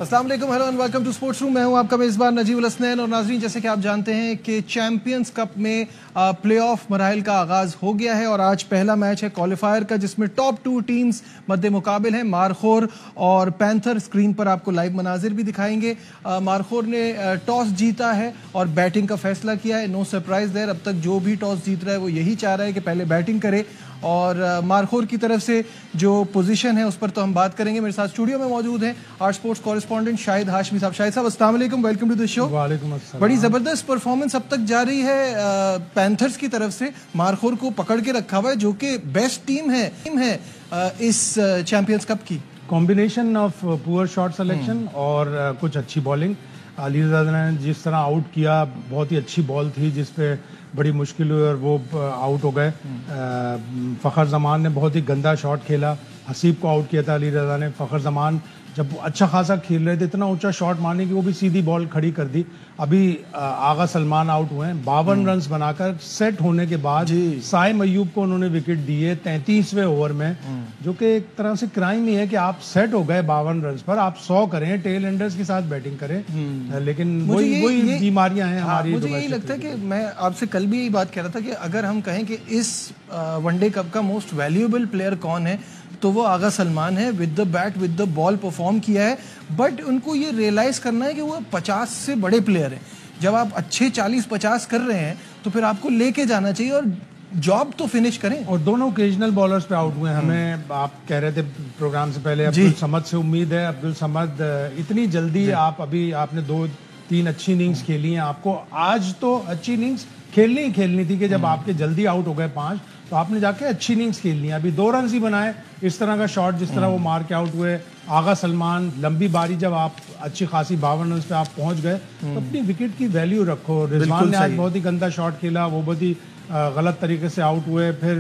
अस्सलाम वालेकुम, hello and welcome to sports room. मैं हूं आपका मेज़बान नजीब हसनैन। और नाज़रीन, जैसे कि आप जानते हैं कि चैंपियंस कप में प्ले ऑफ मराहिल का आगाज़ हो गया है और आज पहला मैच है क्वालिफायर का, जिसमें टॉप 2 टीम्स मद्दे मुकाबिल हैं, मारखोर और पैंथर। स्क्रीन पर आपको लाइव मनाजिर भी दिखाएंगे। मारखोर ने टॉस जीता है और बैटिंग का फैसला किया है। नो सरप्राइज देयर, अब तक जो भी टॉस जीत रहा है वो यही चाह रहा है कि पहले बैटिंग करे। और मारखोर की तरफ से जो पोजीशन है उस पर तो हम बात करेंगे। मेरे साथ स्टूडियो में मौजूद हैं our sports correspondent Shahid Hashmi साहब। शाहिद साहब, अस्सलाम वालेकुम, वेलकम टू द शो। वालेकुम अस्सलाम। बड़ी ज़बरदस्त परफॉर्मेंस अब तक जा रही है पैंथर्स की तरफ से। मारखोर को पकड़ के रखा हुआ है, जो कि बेस्ट टीम है इस चैंपियंस कप की। Combination of poor shot selection और कुछ अच्छी बॉलिंग। अली रज़ा ने जिस तरह आउट किया, बहुत ही अच्छी बॉल थी जिस पे बड़ी मुश्किल हुई और वो आउट हो गए। फ़खर ज़मान ने बहुत ही गंदा शॉट खेला, हसीब को आउट किया था अली रज़ा ने। फ़खर ज़मान जब अच्छा खासा खेल रहे थे, इतना ऊंचा शॉट मारने की वो भी सीधी बॉल खड़ी कर दी। अभी आगा सलमान आउट हुए हैं 52 रन्स बनाकर। सेट होने के बाद साइम अयूब को उन्होंने विकेट दिए 33वें ओवर में, जो कि एक तरह से क्राइम ही है कि आप सेट हो गए 52 रन्स पर, आप 100 करें, टेल एंडर्स के साथ बैटिंग करें। लेकिन वही बीमारियां हैं हमारी। मुझे यही लगता है कि मैं आपसे कल भी यही बात कह रहा था कि अगर हम कहें कि इस वनडे कप का मोस्ट वैल्यूएबल प्लेयर कौन है, तो वो आगा सलमान है। With the bat with the ball perform किया है, बट उनको ये रियलाइज करना है कि वो 50 से बड़े प्लेयर हैं। जब आप अच्छे 40-50 कर रहे हैं तो फिर आपको लेके जाना चाहिए और जॉब तो फिनिश करें। और दोनों ओकेजनल बॉलर्स पे आउट हुए। हमें आप कह रहे थे प्रोग्राम से पहले अब्दुल समद से उम्मीद है। अब्दुल समद इतनी जल्दी आपने 2-3 अच्छी इनिंग्स खेली हैं, आपको आज तो अच्छी इनिंग्स खेलनी थी कि जब आपके जल्दी आउट हो गए 5 तो आपने जाके अच्छी इनिंग्स खेलनी है। अभी 2 रन्स ही बनाए। इस तरह का शॉट जिस तरह वो मार के आउट हुए, आगा सलमान लंबी बारी, जब आप अच्छी खासी 52 रन्स पे आप पहुंच गए तो अपनी विकेट की वैल्यू रखो। रिजवान ने आज बहुत ही गंदा शॉट खेला, वो बहुत ही गलत तरीके से आउट हुए। फिर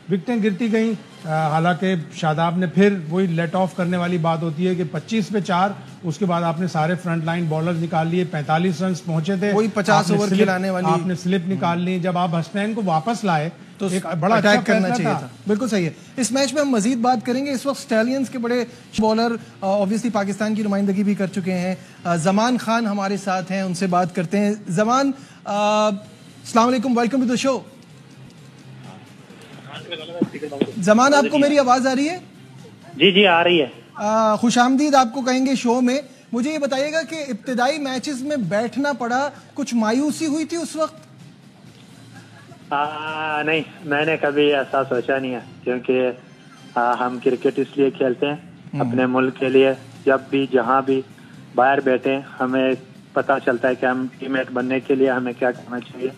विकेटें गिरती गई। हालांकि शादाब ने फिर वही लेट ऑफ करने वाली बात होती है कि 25 पे 4, उसके बाद आपने सारे फ्रंट लाइन बॉलर्स निकाल लिए। 45 रन पहुंचे थे, वही 50 ओवर खिलाने वाली आपने स्लिप निकाल ली। जब आप हसनैन को वापस लाए तो एक बड़ा अटैक अच्छा करना चाहिए था। बिल्कुल सही है। इस मैच में हम मजीद बात करेंगे। इस वक्त स्टैलियंस के बड़े बॉलर ऑब्वियसली पाकिस्तान की नुमाइंदगी भी कर चुके हैं। जमान खान हमारे साथ हैं, उनसे बात करते हैं। जमान, अस्सलाम वालेकुम, welcome to the show. Zaman, आपको मेरी आवाज आ रही है? जी आ रही है। खुशामदीद आपको कहेंगे शो में। मुझे ये बताइएगा कि इब्तिदाई मैचेस में बैठना पड़ा, कुछ मायूसी हुई थी उस वक्त? नहीं, मैंने कभी ऐसा सोचा नहीं है, क्योंकि हम क्रिकेट इसलिए खेलते हैं अपने मुल्क के लिए। जब भी जहां भी बाहर बैठे हमें पता चलता है कि हम टीममेट बनने के लिए हमें क्या करना चाहिए,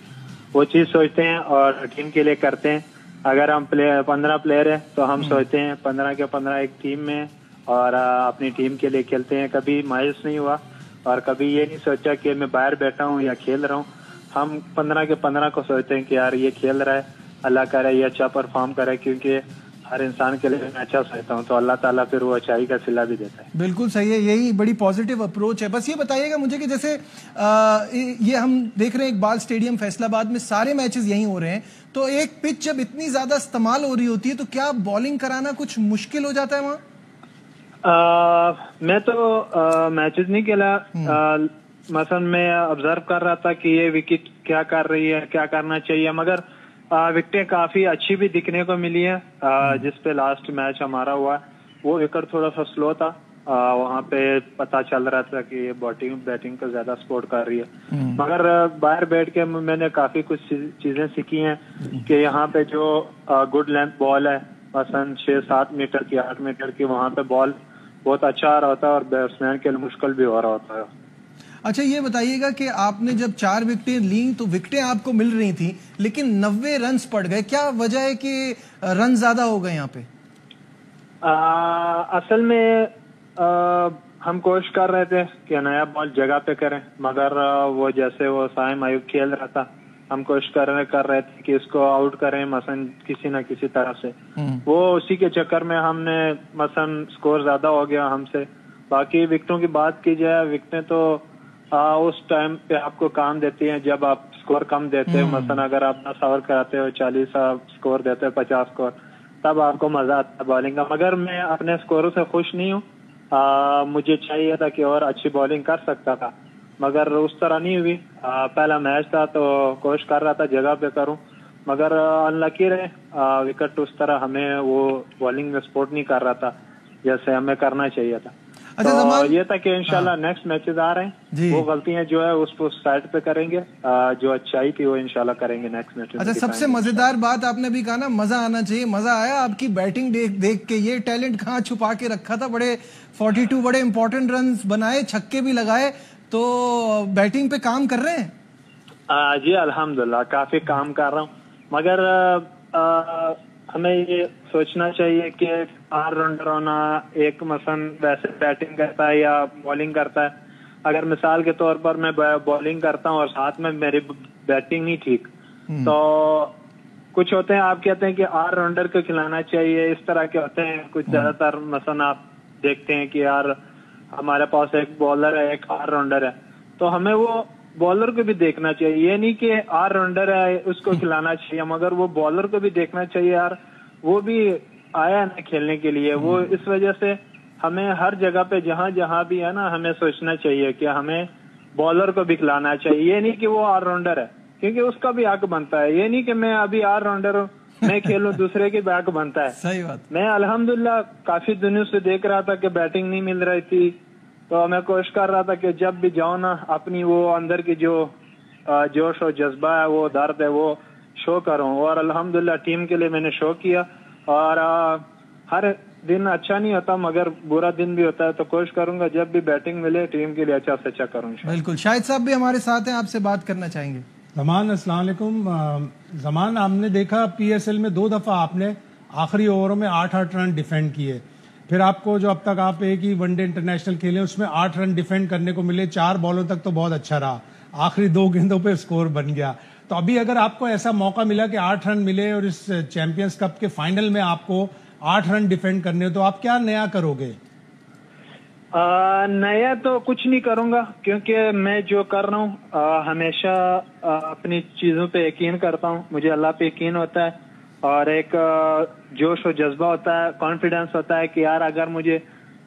वो चीज़ सोचते हैं और टीम के लिए करते हैं। अगर हम 15 प्लेयर हैं तो हम सोचते हैं 15 के 15 एक टीम में और अपनी टीम के लिए खेलते हैं। कभी मायूस नहीं हुआ और कभी ये नहीं सोचा कि मैं बाहर बैठा हूँ या खेल रहा हूँ। हम 15 के 15 को सोचते हैं कि यार ये खेल रहा है, अल्लाह करे ये अच्छा परफॉर्म करे, क्योंकि हर इंसान के लिए मैं अच्छा सोचता हूँ तो अल्लाह ताला फिर वो अच्छाई का सिला भी देता है। बिल्कुल सही है, यही बड़ी पॉजिटिव अप्रोच है। बस ये बताइएगा मुझे कि जैसे ये हम देख रहे हैं इकबाल स्टेडियम फैसलाबाद में सारे मैचेस यहीं हो रहे हैं, तो एक पिच जब इतनी ज्यादा इस्तेमाल हो रही होती है तो क्या बॉलिंग कराना कुछ मुश्किल हो जाता है वहाँ? मैं तो मैचेस नहीं खेला। मसलन मैं ऑब्जर्व कर रहा था कि ये विकेट क्या कर रही है, क्या करना चाहिए, मगर विकेटें काफी अच्छी भी दिखने को मिली है। जिस पे लास्ट मैच हमारा हुआ वो विकेट थोड़ा सा स्लो था, वहाँ पे पता चल रहा था कि ये बैटिंग को ज्यादा सपोर्ट कर रही है। मगर बाहर बैठ के मैंने काफी कुछ चीजें सीखी हैं कि यहाँ पे जो गुड लेंथ बॉल है, मसलन 6-7 मीटर की, 8 मीटर की, वहाँ पे बॉल बहुत अच्छा आ रहा होता है और बैट्समैन के लिए मुश्किल भी हो रहा होता है। अच्छा, ये बताइएगा कि आपने जब 4 विकेटें ली तो विकेटें आपको मिल रही थी, लेकिन 90 रन पड़ गए। क्या वजह है कि रन ज्यादा हो गए यहाँ पे? असल में हम कोशिश कर रहे थे कि नया बॉल जगह पे करें, मगर वो जैसे वो साइम अयूब खेल रहा था, हम कोशिश कर रहे थे कि इसको आउट करें मसलन किसी न किसी तरह से। वो उसी के चक्कर में हमने मसलन स्कोर ज्यादा हो गया हमसे। बाकी विकेटों की बात की जाए, विकेटें तो उस टाइम पे आपको काम देती हैं जब आप स्कोर कम देते हो। मसलन अगर आप 10 ओवर कराते हो, 40 स्कोर देते हो, 50 स्कोर, तब आपको मजा आता है बॉलिंग का। मगर मैं अपने स्कोरों से खुश नहीं हूँ, मुझे चाहिए था कि और अच्छी बॉलिंग कर सकता था, मगर उस तरह नहीं हुई। पहला मैच था तो कोशिश कर रहा था जगह पे करूं, मगर अनलकी रहे, विकेट उस तरह हमें वो बॉलिंग में सपोर्ट नहीं कर रहा था जैसे हमें करना चाहिए था। अच्छा, तो ये था कि इंशाल्लाह नेक्स्ट मैचेस आ रहे हैं, वो गलतियां जो है उसको साइड पे करेंगे, जो अच्छाई थी वो इंशाल्लाह करेंगे नेक्स्ट मैच। अच्छा, सबसे मजेदार बात आपने भी कहा ना, मजा आना चाहिए। मजा आया आपकी बैटिंग देख के? ये टैलेंट कहाँ छुपा के रखा था? बड़े 42 बड़े इंपॉर्टेंट रन्स बनाए, छक्के भी लगाए, तो बैटिंग पे काम कर रहे हैं? जी अल्हम्दुलिल्लाह काफी काम कर रहा हूँ, मगर हमें ये सोचना चाहिए कि ऑलराउंडर होना, एक मसलन वैसे बैटिंग करता है या बॉलिंग करता है। अगर मिसाल के तौर पर मैं बॉलिंग करता हूँ और साथ में मेरी बैटिंग नहीं ठीक, तो कुछ होते हैं आप कहते हैं कि ऑलराउंडर को खिलाना चाहिए, इस तरह के होते हैं कुछ। ज्यादातर मसलन आप देखते हैं कि यार हमारे पास एक बॉलर है, एक ऑलराउंडर है, तो हमें वो बॉलर को भी देखना चाहिए। ये नहीं कि ऑलराउंडर है उसको खिलाना चाहिए, मगर वो बॉलर को भी देखना चाहिए यार, वो भी आया है ना खेलने के लिए। वो इस वजह से हमें हर जगह पे जहाँ जहाँ भी है ना, हमें सोचना चाहिए कि हमें बॉलर को भी खिलाना चाहिए। ये नहीं कि वो ऑलराउंडर है, क्योंकि उसका भी हक बनता है। ये नहीं कि मैं अभी ऑलराउंडर हूँ, मैं खेलूं, दूसरे की भी हक बनता है। सही बात। मैं अल्हम्दुलिल्लाह काफी दिनों से देख रहा था कि बैटिंग नहीं मिल रही थी, तो मैं कोशिश कर रहा था कि जब भी जाऊं ना, अपनी वो अंदर की जो जोश और जज्बा है, वो दर्द है, वो शो करूं। और अल्हम्दुलिल्लाह टीम के लिए मैंने शो किया। और हर दिन अच्छा नहीं होता, मगर बुरा दिन भी होता है, तो कोशिश करूंगा जब भी बैटिंग मिले टीम के लिए अच्छा से अच्छा करूं। बिल्कुल। शाहिद साहब भी हमारे साथ हैं, आपसे बात करना चाहेंगे। ज़मान, अस्सलाम वालेकुम। ज़मान, हमने देखा PSL में 2 दफ़ा आपने आखिरी ओवरों में 8-8 रन डिफेंड किए, फिर आपको जो अब तक आप एक ही वनडे इंटरनेशनल खेले उसमें 8 रन डिफेंड करने को मिले। 4 बॉलों तक तो बहुत अच्छा रहा, आखिरी 2 गेंदों पे स्कोर बन गया। तो अभी अगर आपको ऐसा मौका मिला कि 8 रन मिले और इस चैंपियंस कप के फाइनल में आपको 8 रन डिफेंड करने हो, तो आप क्या नया करोगे? नया तो कुछ नहीं करूंगा, क्योंकि मैं जो कर रहा हूँ हमेशा अपनी चीजों पे यकीन करता हूँ। मुझे अल्लाह पे यकीन होता है और एक जोश और जज्बा होता है, कॉन्फिडेंस होता है कि यार अगर मुझे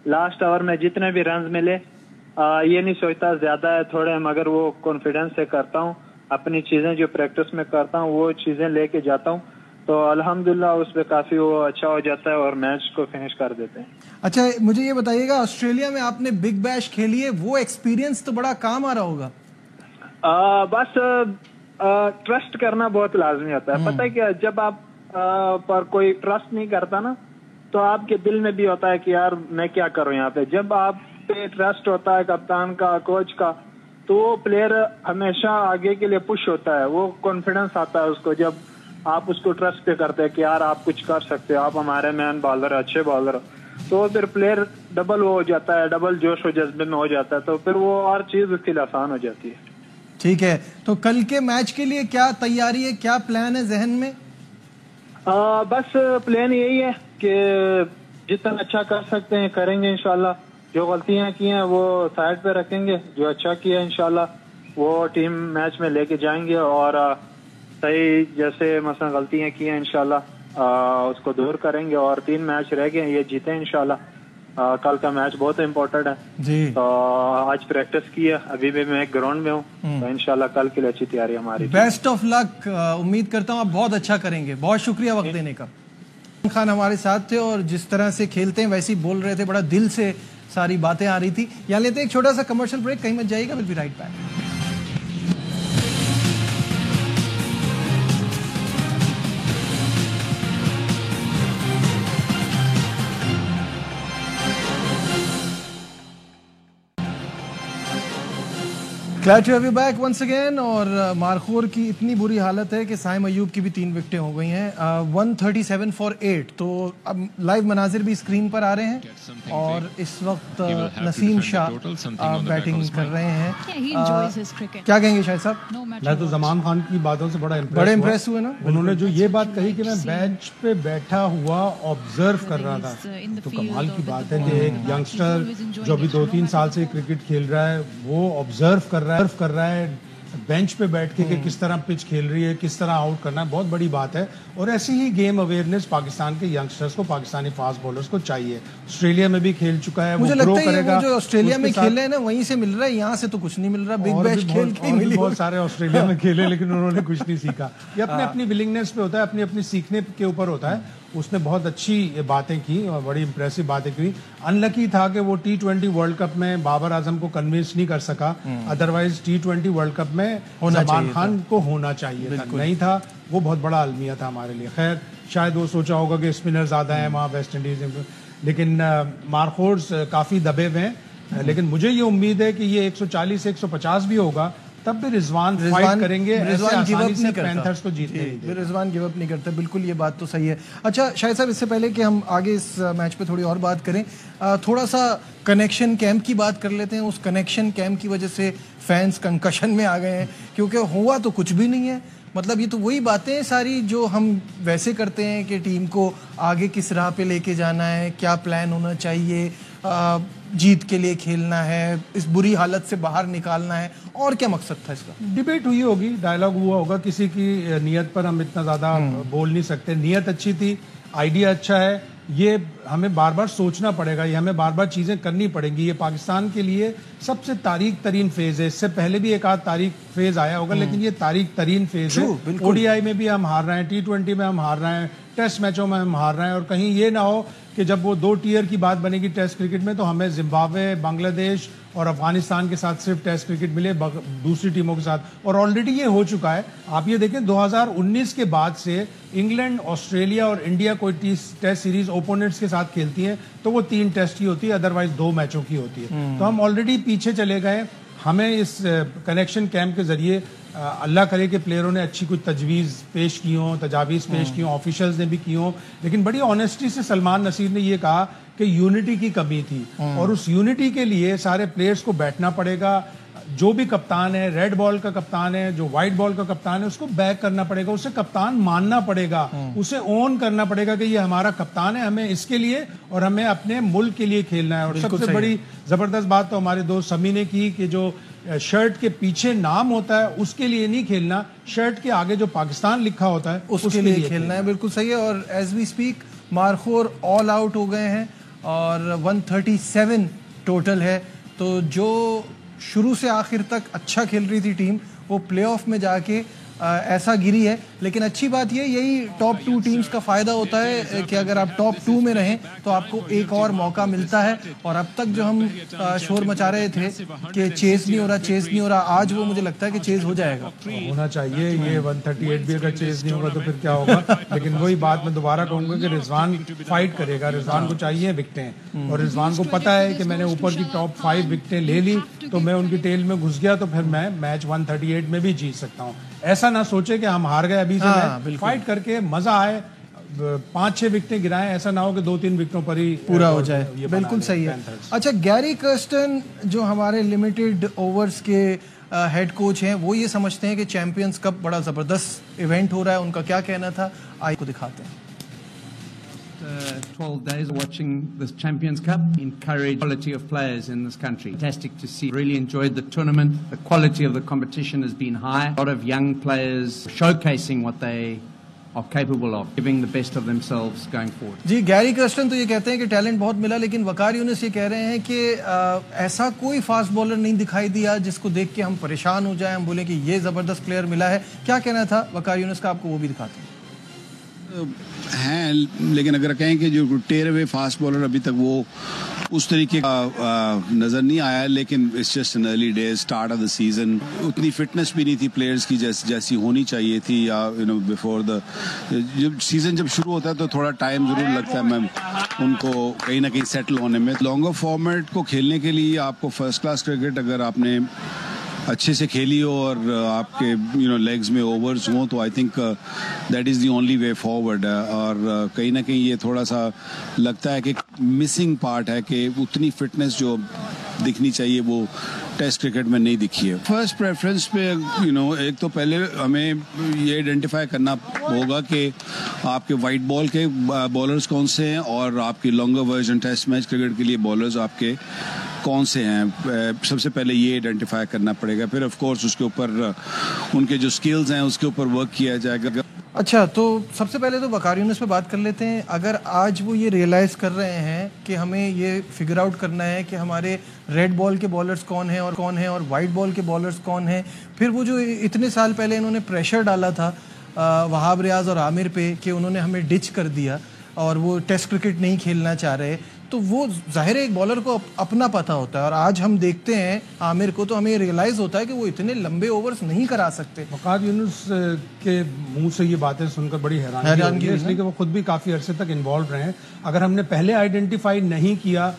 लास्ट ओवर में जितने भी रन मिले, ये नहीं सोचता ज्यादा है थोड़े, मगर वो कॉन्फिडेंस से करता हूँ। अपनी चीजें जो प्रैक्टिस में करता हूँ वो चीजें लेके जाता हूँ, तो अल्हम्दुलिल्लाह उस पे काफी वो अच्छा हो जाता है और मैच को फिनिश कर देते हैं। अच्छा, मुझे ये बताइएगा, ऑस्ट्रेलिया में आपने बिग बैश खेली है, वो एक्सपीरियंस तो बड़ा काम आ रहा होगा। बस ट्रस्ट करना बहुत लाजमी होता है। पता है क्या, जब आप पर कोई ट्रस्ट नहीं करता ना, तो आपके दिल में भी होता है कि यार मैं क्या करूं यहाँ पे। जब आप पे ट्रस्ट होता है कप्तान का, कोच का, तो वो प्लेयर हमेशा आगे के लिए पुश होता है, वो कॉन्फिडेंस आता है उसको। जब आप उसको ट्रस्ट पे करते हैं कि यार आप कुछ कर सकते हो, आप हमारे मैन बॉलर, अच्छे बॉलर, तो फिर प्लेयर डबल हो जाता है, डबल जोश और जज्बे में हो जाता है, तो फिर वो और चीज उसके लिए आसान हो जाती है। ठीक है, तो कल के मैच के लिए क्या तैयारी है, क्या प्लान है जहन में? बस प्लान यही है कि जितना अच्छा कर सकते हैं करेंगे इंशाल्लाह। जो गलतियां की हैं वो साइड पे रखेंगे, जो अच्छा किया इंशाल्लाह वो टीम मैच में लेके जाएंगे, और सही जैसे मसलन गलतियां की हैं इंशाल्लाह उसको दूर करेंगे। और 3 मैच रह गए, ये जीते इंशाल्लाह। कल का मैच बहुत इम्पोर्टेंट है जी। तो आज प्रैक्टिस की है, अभी भी मैं ग्राउंड में हूँ, तो इंशाल्लाह कल के लिए अच्छी तैयारी हमारी। बेस्ट ऑफ लक, उम्मीद करता हूँ आप बहुत अच्छा करेंगे। बहुत शुक्रिया वक्त देने का। खान हमारे साथ थे और जिस तरह से खेलते हैं वैसे ही बोल रहे थे, बड़ा दिल से सारी बातें आ रही थी। यहाँ लेते हैं एक छोटा सा कमर्शियल ब्रेक, कहीं मत जाइएगा, will be right back. Glad to have you back once again। और मारखोर की इतनी बुरी हालत है कि साइम अयूब की भी 3 विकेटें हो गई हैं। 137 for 8। तो अब लाइव मनाजिर भी स्क्रीन पर आ रहे हैं और इस वक्त नसीम शाह बैटिंग कर रहे हैं। क्या कहेंगे शाहिद साहब? मैं तो ज़मान खान की बातों से बड़े इम्प्रेस हुए ना। उन्होंने जो ये बात कही कि मैं बेंच पे बैठा हुआ ऑब्जर्व कर रहा था, तो कमाल की बात है कि एक यंगस्टर जो अभी 2-3 साल से क्रिकेट खेल रहा है वो ऑब्जर्व कर रहा है بینچ پہ بیٹھ کے کہ کس طرح پچ کھیل رہی ہے, کس طرح آؤٹ کرنا ہے, بہت بڑی بات ہے. اور ایسی ہی گیم اویئرنیس پاکستان کے ینگسٹرز کو, پاکستانی فاسٹ بولرز کو چاہیے. آسٹریلیا میں بھی کھیل چکا ہے, مجھے لگتا ہے وہ جو آسٹریلیا میں کھیلے ہیں نا وہیں سے مل رہا ہے, یہاں سے تو کچھ نہیں مل رہا. بگ بیش کھیل کے ملی, بہت سارے آسٹریلیا میں کھیلے لیکن انہوں نے کچھ نہیں سیکھا. یہ اپنے اپنی ولنگنیس پہ ہوتا ہے, اپنی اپنی سیکھنے کے اوپر ہوتا ہے. اس نے بہت اچھی باتیں کی اور بڑی امپریسو باتیں کی. انلکی تھا کہ وہ T20 ورلڈ کپ میں بابر اعظم کو کنوینس نہیں کر سکا, ادروائز T20 ورلڈ کپ میں زمان خان کو ہونا چاہیے تھا, نہیں تھا. وہ بہت بڑا المیہ تھا ہمارے لیے. خیر شاید وہ سوچا ہوگا کہ اسپنر زیادہ ہیں وہاں ویسٹ انڈیز میں, لیکن مارکھورز کافی دبے ہوئے ہیں. لیکن مجھے یہ امید ہے کہ یہ 140-150 بھی ہوگا تب بھی رضوان فائٹ کریں گے, رضوان گیو اپ نہیں کرتا, پینتھرز کو جیتنے نہیں دے. رضوان گیو اپ نہیں کرتا, بالکل یہ بات تو صحیح ہے. اچھا شاہد صاحب, اس سے پہلے کہ ہم آگے اس میچ پہ تھوڑی اور بات کریں, تھوڑا سا کنیکشن کیمپ کی بات کر لیتے ہیں. اس کنیکشن کیمپ کی وجہ سے فینس کنکشن میں آ گئے ہیں, کیونکہ ہوا تو کچھ بھی نہیں ہے. مطلب یہ تو وہی باتیں ساری جو ہم ویسے کرتے ہیں کہ ٹیم کو آگے کس راہ پہ لے کے جانا ہے, کیا پلان ہونا چاہیے, جیت کے لیے کھیلنا ہے, اس بری حالت سے باہر نکالنا ہے, اور کیا مقصد تھا اس کا؟ ڈیبیٹ ہوئی ہوگی, ڈائلاگ ہوا ہوگا. کسی کی نیت پر ہم اتنا زیادہ بول نہیں سکتے. نیت اچھی تھی, آئیڈیا اچھا ہے, یہ ہمیں بار بار سوچنا پڑے گا, یہ ہمیں بار بار چیزیں کرنی پڑیں گی. یہ پاکستان کے لیے سب سے تاریخ ترین فیز ہے. اس سے پہلے بھی ایک آدھ تاریخ فیز آیا ہوگا, لیکن یہ تاریخ ترین فیز ہے. ODI میں بھی ہم ہار رہے ہیں, T20 میں ہم ہار رہے ہیں, ٹیسٹ میچوں میں ہم ہار رہے ہیں. اور کہیں یہ نہ ہو کہ جب وہ 2 ٹیئر کی بات بنے گی ٹیسٹ کرکٹ میں تو ہمیں زمبابوے, بنگلہ دیش اور افغانستان کے ساتھ صرف ٹیسٹ کرکٹ ملے, دوسری ٹیموں کے ساتھ. اور آلریڈی یہ ہو چکا ہے. آپ یہ دیکھیں 2019 کے بعد سے انگلینڈ, آسٹریلیا اور انڈیا کوئی ٹیسٹ سیریز اوپوننٹس کے ساتھ کھیلتی ہیں تو وہ 3 ٹیسٹ کی ہوتی ہے, ادروائز 2 میچوں کی ہوتی ہے. تو ہم آلریڈی پیچھے چلے گئے. ہمیں اس کنیکشن کیمپ کے ذریعے اللہ کرے کہ پلیئروں نے اچھی کچھ تجاویز پیش کی ہوں, آفیشلز نے بھی کی ہوں, لیکن بڑی آنیسٹی سے سلمان نصیر نے یہ کہا کہ یونٹی کی کمی تھی, اور اس یونٹی کے لیے سارے پلیئرز کو بیٹھنا پڑے گا. جو بھی کپتان ہے, ریڈ بال کا کپتان ہے, جو وائٹ بال کا کپتان ہے, اس کو بیک کرنا پڑے گا, اسے کپتان ماننا پڑے گا, اسے اون کرنا پڑے گا کہ یہ ہمارا کپتان ہے, ہمیں اس کے لیے اور ہمیں اپنے ملک کے لیے کھیلنا ہے. اور سب سے بڑی زبردست بات تو ہمارے دوست سمی نے کی کہ جو شرٹ کے پیچھے نام ہوتا ہے اس کے لیے نہیں کھیلنا, شرٹ کے آگے جو پاکستان لکھا ہوتا ہے اس کے لیے کھیلنا ہے. بالکل صحیح ہے. اور as we speak Markhor all out ہو گئے ہیں اور 137 ٹوٹل ہے. تو جو شروع سے آخر تک اچھا کھیل رہی تھی ٹیم وہ پلے آف میں جا کے ایسا گری ہے. لیکن اچھی بات یہ, یہی ٹاپ 2 ٹیمز کا فائدہ ہوتا ہے کہ اگر آپ ٹاپ 2 میں رہیں تو آپ کو ایک اور موقع ملتا ہے. اور اب تک جو ہم شور مچا رہے تھے کہ چیز نہیں ہو رہا, آج وہ مجھے لگتا ہے کہ چیز ہو جائے گا, ہونا چاہیے. یہ 138 بھی اگر چیز نہیں ہوگا تو پھر کیا ہوگا. لیکن وہی بات میں دوبارہ کہوں گا کہ رضوان فائٹ کرے گا. رضوان کو چاہیے وکٹیں, اور رضوان کو پتا ہے کہ میں نے اوپر کی ٹاپ 5 وکٹیں لے لی تو میں ان کی ٹیل میں گھس گیا تو پھر میں میچ 138 میں بھی جیت سکتا ہوں. ایسا نہ سوچے کہ ہم ہار گئے ابھی سے, فائٹ کر کے مزہ آئے, 5-6 وکٹیں گرائیں, ایسا نہ ہو کہ 2-3 وکٹوں پر ہی پورا ہو جائے. بالکل صحیح ہے. اچھا گیری کرسٹن جو ہمارے لمیٹڈ اوورز کے ہیڈ کوچ ہیں وہ یہ سمجھتے ہیں کہ چیمپئنز کپ بڑا زبردست ایونٹ ہو رہا ہے, ان کا کیا کہنا تھا آئی کو دکھاتے ہیں. 12 days watching this Champions Cup, encourage quality of players in this country. Fantastic to see. Really enjoyed the tournament. The quality of the competition has been high. A lot of young players showcasing what they are capable of, giving the best of themselves going forward. جی گیری کرسٹن تو یہ کہتے ہیں کہ talent بہت ملا, لیکن وقار یونس یہ کہہ رہے ہیں کہ ایسا کوئی فاسٹ بالر نہیں دکھائی دیا جس کو دیکھ کے ہم پریشان ہو جائیں, ہم بولیں کہ یہ زبردست پلیئر ملا ہے. کیا کہنا تھا وقار یونس کا, آپ کو وہ بھی دکھاتے ہیں. ہیں لیکن اگر کہیں کہ جو ٹیئر ہوئے فاسٹ بالر ابھی تک وہ اس طریقے کا نظر نہیں آیا, لیکن it's just in early days, start of the season. اتنی فٹنس بھی نہیں تھی پلیئرز کی جیسی ہونی چاہیے تھی, یا بیفور دا سیزن جب شروع ہوتا ہے تو تھوڑا ٹائم ضرور لگتا ہے میم ان کو کہیں نہ کہیں سیٹل ہونے میں. لانگر فارمیٹ کو کھیلنے کے لیے آپ کو فرسٹ کلاس کرکٹ اگر آپ نے اچھے سے کھیلی ہو اور آپ کے لیگز میں اوورز ہوں تو I think that is the only way forward. اور کہیں نہ کہیں یہ تھوڑا سا لگتا ہے کہ مسنگ پارٹ ہے کہ اتنی فٹنس جو دکھنی چاہیے وہ ٹیسٹ کرکٹ میں نہیں دکھی ہے. فرسٹ پریفرنس پہ ایک تو پہلے ہمیں یہ آئیڈینٹیفائی کرنا ہوگا کہ آپ کے وائٹ بال کے بالرز کون سے ہیں اور آپ کے longer version test match cricket کے لیے بالرز آپ کے کون سے ہیں. سب سے پہلے یہ آئیڈینٹیفائی کرنا پڑے گا. پھر آف کورس اس کے اوپر ان کے جو سکلز ہیں اس کے اوپر ورک کیا جائے گا. اچھا, تو سب سے پہلے تو وقار یونس پہ بات کر لیتے ہیں. اگر آج وہ یہ ریئلائز کر رہے ہیں کہ ہمیں یہ فگر آؤٹ کرنا ہے کہ ہمارے ریڈ بال کے بالرز کون ہیں اور وائٹ بال کے بالرز کون ہیں, پھر وہ جو اتنے سال پہلے انہوں نے پریشر ڈالا تھا وہاب ریاض اور عامر پہ کہ انہوں نے ہمیں ڈچ کر دیا اور وہ ٹیسٹ کرکٹ نہیں کھیلنا چاہ رہے, تو وہ ظاہر ہے ایک بالر کو اپنا پتہ ہوتا ہے. اور آج ہم دیکھتے ہیں عامر کو تو ہمیں ریئلائز ہوتا ہے کہ وہ اتنے لمبے اوورز نہیں کرا سکتے. وقار یونس کے منہ سے یہ باتیں سن کر بڑی حیرانگی ہے, اس لیے کہ وہ خود بھی کافی عرصے تک انوالو رہے ہیں. اگر ہم نے پہلے آئیڈینٹیفائی نہیں کیا,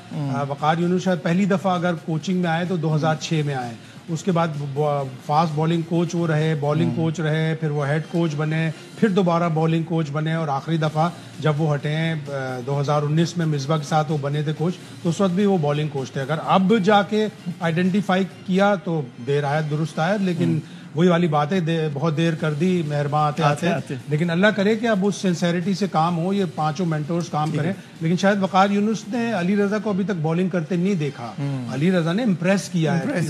وقار یونس شاید پہلی دفعہ اگر کوچنگ میں آئے تو 2006 میں آئے. اس کے بعد فاسٹ بالنگ کوچ وہ رہے, بالنگ کوچ رہے, پھر وہ ہیڈ کوچ بنے, پھر دوبارہ بالنگ کوچ بنے, اور آخری دفعہ جب وہ ہٹے ہیں 2019 میں مصباح کے ساتھ وہ بنے تھے کوچ, تو اس وقت بھی وہ بالنگ کوچ تھے. اگر اب جا کے آئیڈینٹیفائی کیا تو دیر آیت درست آیت, لیکن وہی والی بات ہے, بہت دیر کر دی مہربان آتے. لیکن اللہ کرے کہ اب اس سنسیریٹی سے کام ہو, یہ پانچوں مینٹورز کام کریں. لیکن شاید وقار یونس نے علی رضا کو ابھی تک بالنگ کرتے نہیں دیکھا. علی رضا نے امپریس کیا ہے.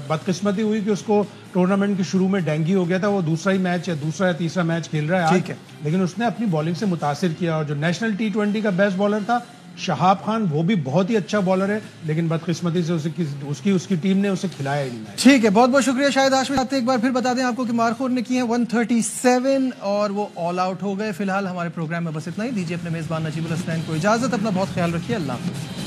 بدقسمتی ہوئی کہ اس کو ٹورنامنٹ کے شروع میں ڈینگی ہو گیا تھا, وہ دوسرا یا تیسرا میچ کھیل رہا ہے, لیکن اس نے اپنی بالنگ سے متاثر کیا. اور جو نیشنل T20 کا بیسٹ بالر تھا شہاب خان, وہ بھی بہت ہی اچھا بالر ہے, لیکن بدقسمتی سے اس کی ٹیم نے اسے کھلایا ہی نہیں. ٹھیک ہے, بہت بہت شکریہ شاہد ہاشمی. ایک بار پھر بتا دیں آپ کو کہ مارخور نے کی ہیں 137 اور وہ آل آؤٹ ہو گئے. فی الحال ہمارے پروگرام میں بس اتنا ہی. دیجیے اپنے میزبان نجیب الحسنین کو اجازت. اپنا بہت خیال رکھیے. اللہ حافظ.